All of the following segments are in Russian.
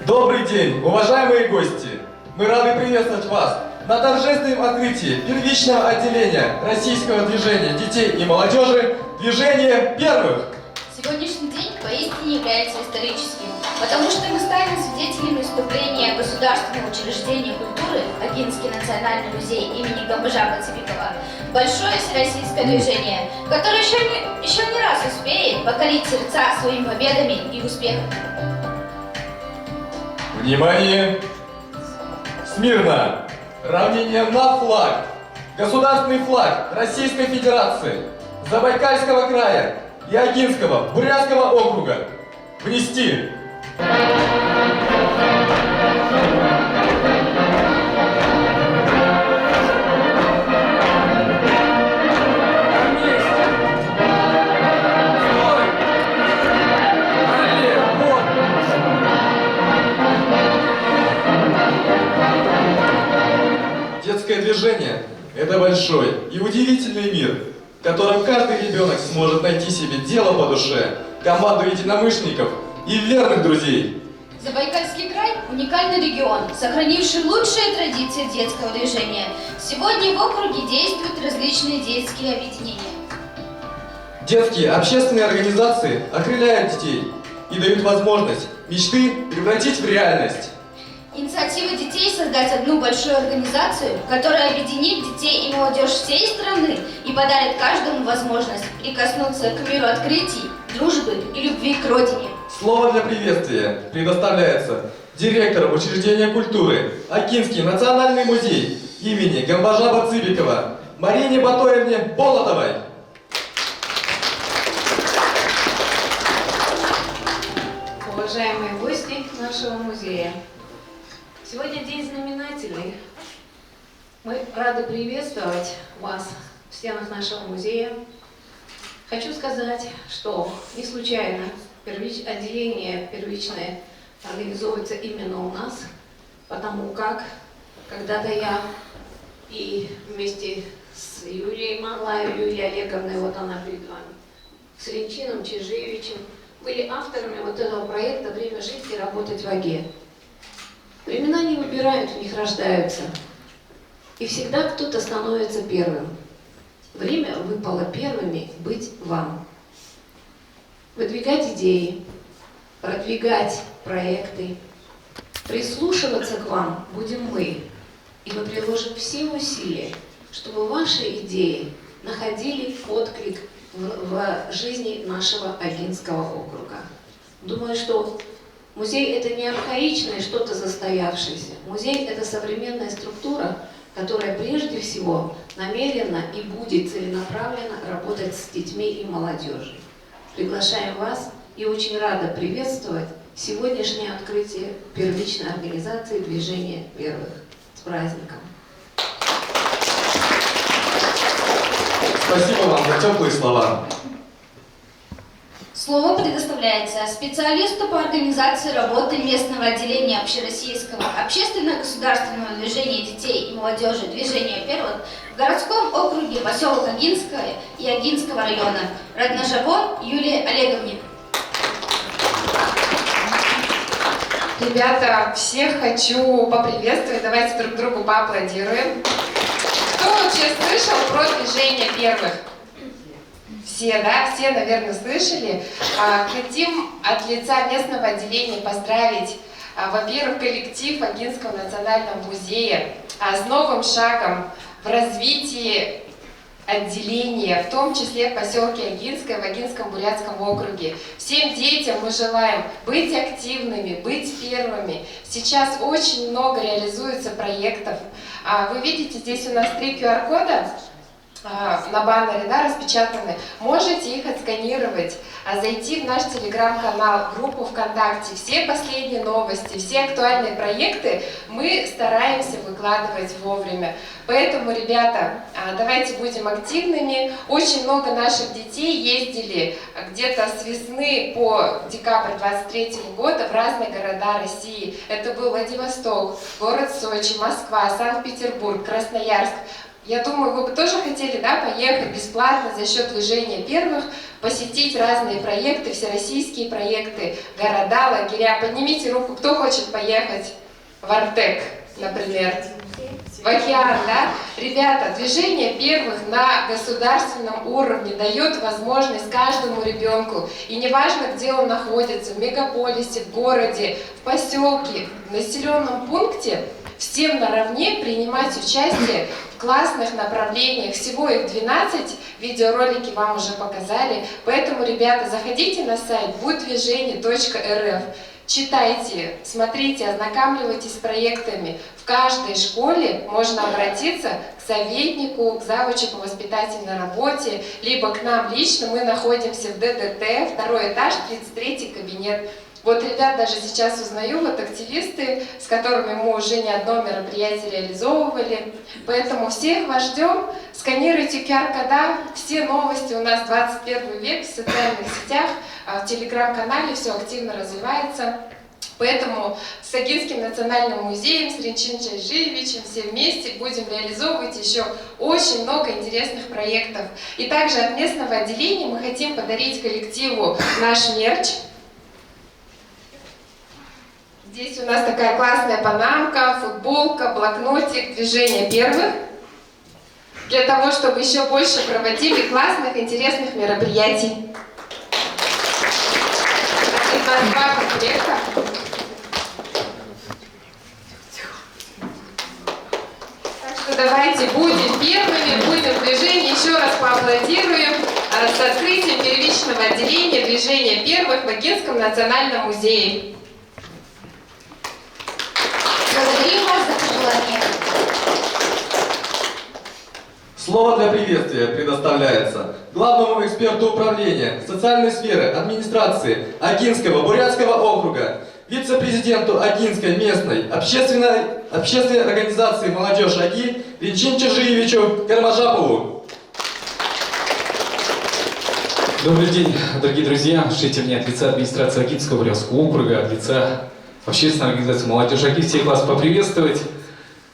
Добрый день, уважаемые гости! Мы рады приветствовать вас на торжественном открытии первичного отделения российского движения детей и молодежи «Движение первых». Сегодняшний день поистине является историческим, потому что мы станем свидетелями вступления государственного учреждения культуры Огинский национальный музей имени Гамбажаба Цибикова в большое всероссийское движение, которое еще не раз успеет покорить сердца своими победами и успехами. Внимание! Смирно! Равнение на флаг! Государственный флаг Российской Федерации, Забайкальского края и Огинского Бурятского округа. Внести! Детское движение – это большой и удивительный мир, в котором каждый ребенок сможет найти себе дело по душе, команду единомышленников и верных друзей. Забайкальский край – уникальный регион, сохранивший лучшие традиции детского движения. Сегодня в округе действуют различные детские объединения. Детские общественные организации окрыляют детей и дают возможность мечты превратить в реальность. Инициатива детей создать одну большую организацию, которая объединит детей и молодежь всей страны и подарит каждому возможность прикоснуться к миру открытий, дружбы и любви к родине. Слово для приветствия предоставляется директору учреждения культуры Огинский национальный музей имени Гамбажаба Цибикова Марине Батоевне Болотовой. Уважаемые гости нашего музея, сегодня день знаменательный. Мы рады приветствовать вас в стенах нашего музея. Хочу сказать, что не случайно отделение первичное организовывается именно у нас, потому как когда-то я и вместе с Юлией Малаевой, Юлией Олеговной, вот она перед вами, с Ренчином Чижевичем, были авторами вот этого проекта «Время жить и работать в ОГЕ». Времена не выбирают, в них рождаются. И всегда кто-то становится первым. Время выпало первыми быть вам. Выдвигать идеи, продвигать проекты, прислушиваться к вам будем мы. И мы приложим все усилия, чтобы ваши идеи находили отклик в жизни нашего Огинского округа. Думаю, что музей – это не архаичное что-то застоявшееся. Музей – это современная структура, которая прежде всего намерена и будет целенаправленно работать с детьми и молодежью. Приглашаем вас и очень рада приветствовать сегодняшнее открытие первичной организации «Движение первых». С праздником! Спасибо вам за теплые слова. Слово предоставляется специалисту по организации работы местного отделения общероссийского общественно-государственного движения детей и молодежи «Движение первых» в городском округе поселок Огинское и Огинского района Радножабон Юлии Олеговне. Ребята, всех хочу поприветствовать, давайте друг другу поаплодируем. Кто вообще слышал про движение первых? Все, да? Все, наверное, слышали. Хотим от лица местного отделения поздравить, во-первых, коллектив Огинского национального музея с новым шагом в развитии отделения, в том числе в поселке Огинское, в Огинском Бурятском округе. Всем детям мы желаем быть активными, быть первыми. Сейчас очень много реализуется проектов. Вы видите, здесь у нас 3 QR-кода на баннере, да, распечатаны. Можете их отсканировать, зайти в наш телеграм-канал, группу ВКонтакте. Все последние новости, все актуальные проекты мы стараемся выкладывать вовремя. Поэтому, ребята, давайте будем активными. Очень много наших детей ездили где-то с весны по декабрь 23 года в разные города России. Это был Владивосток, город Сочи, Москва, Санкт-Петербург, Красноярск. Я думаю, вы бы тоже хотели, да, поехать бесплатно за счет движения первых, посетить разные проекты, всероссийские проекты, города, лагеря. Поднимите руку, кто хочет поехать в Артек, например, в океан, да? Ребята, движение первых на государственном уровне дает возможность каждому ребенку, и неважно, где он находится, в мегаполисе, в городе, в поселке, в населенном пункте, всем наравне принимать участие в классных направлениях. Всего их 12, видеоролики вам уже показали. Поэтому, ребята, заходите на сайт буддвижение.рф, читайте, смотрите, ознакомьтесь с проектами. В каждой школе можно обратиться к советнику, к завучу по воспитательной работе, либо к нам лично. Мы находимся в ДДТ, 2-й этаж, 33-й кабинет. Вот ребят даже сейчас узнаю, вот активисты, с которыми мы уже не одно мероприятие реализовывали. Поэтому всех вас ждем, сканируйте QR-кода, все новости у нас 21 век в социальных сетях, в телеграм-канале все активно развивается. Поэтому с Огинским национальным музеем, с Ринчин Чайжиевичем все вместе будем реализовывать еще очень много интересных проектов. И также от местного отделения мы хотим подарить коллективу наш мерч. Здесь у нас такая классная панамка, футболка, блокнотик, движение первых. Для того, чтобы еще больше проводили классных, интересных мероприятий. Из нас 2 комплекта. Так что давайте будем первыми, будем в движении. Еще раз поаплодируем с открытием первичного отделения движения первых в Огинском национальном музее. Благодарю вас за пожелания. Слово для приветствия предоставляется главному эксперту управления социальной сферы администрации Огинского Бурятского округа, вице-президенту Огинской местной общественной организации «Молодежь Оги» Ринчин Чайжиевичу Кармажапову. Добрый день, дорогие друзья. Разрешите мне от лица администрации Огинского Бурятского округа, от лица общественной организации «Молодежь Оги» всех вас поприветствовать.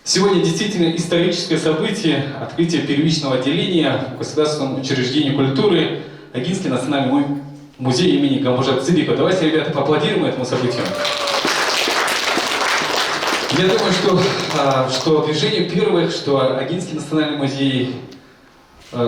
Сегодня действительно историческое событие – открытие первичного отделения в Государственном учреждении культуры Огинский национальный музей имени Гамбужа Цыбика. Давайте, ребята, поаплодируем этому событию. Я думаю, что движение первых, что Огинский национальный музей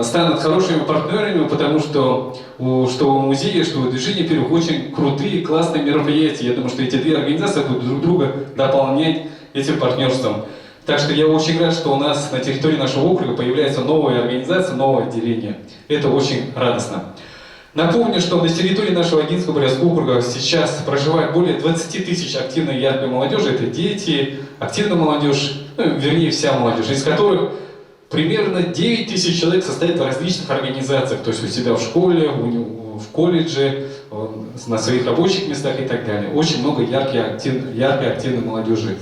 станут хорошими партнерами, потому что у музея, что у движения первых очень крутые, классные мероприятия. Я думаю, что эти 2 организации будут друг друга дополнять этим партнерством. Так что я очень рад, что у нас на территории нашего округа появляется новая организация, новое отделение. Это очень радостно. Напомню, что на территории нашего Огинского Бурятского округа сейчас проживает более 20 тысяч активной яркой молодежи. Это дети, активная молодежь, вернее вся молодежь, из которых примерно 9 тысяч человек состоят в различных организациях, то есть у себя в школе, в колледже, на своих рабочих местах и так далее. Очень много яркой, активной молодежи.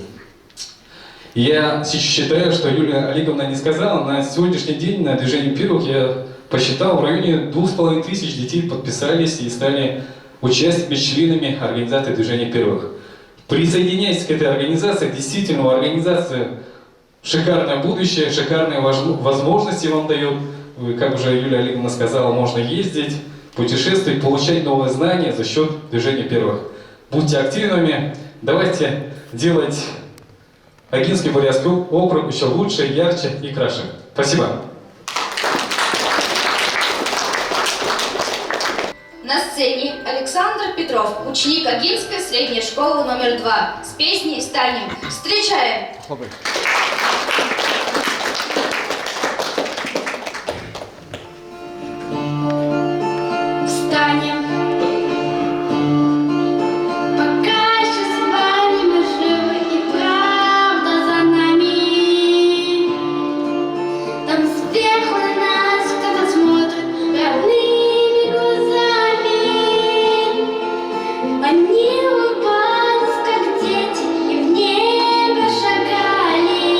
И я считаю, что Юлия Олеговна не сказала, на сегодняшний день на движении первых я посчитал, в районе 2500 детей подписались и стали участниками, членами организации движения первых. Присоединяйтесь к этой организации, действительно, у организации шикарное будущее, шикарные возможности вам дает. Как уже Юлия Олеговна сказала, можно ездить, путешествовать, получать новые знания за счет движения первых. Будьте активными, давайте делать Огинский Бурятский округ еще лучше, ярче и краше. Спасибо. На сцене Александр Петров, ученик Огинской средней школы номер 2. С песней «Встанем». Встречаем! Встанем, пока еще с вами мы живы и правда за нами. Там сверху на нас кто-то смотрит родными глазами. Они улыбались, как дети, и в небо шагали.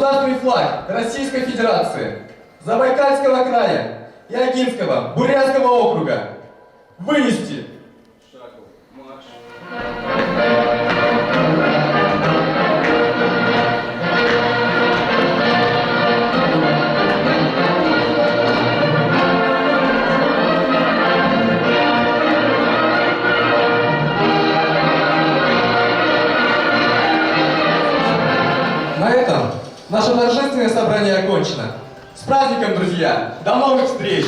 государственный флаг Российской Федерации, Забайкальского края и Огинского Бурятского округа вынести. На этом наше торжественное собрание окончено. С праздником, друзья! До новых встреч!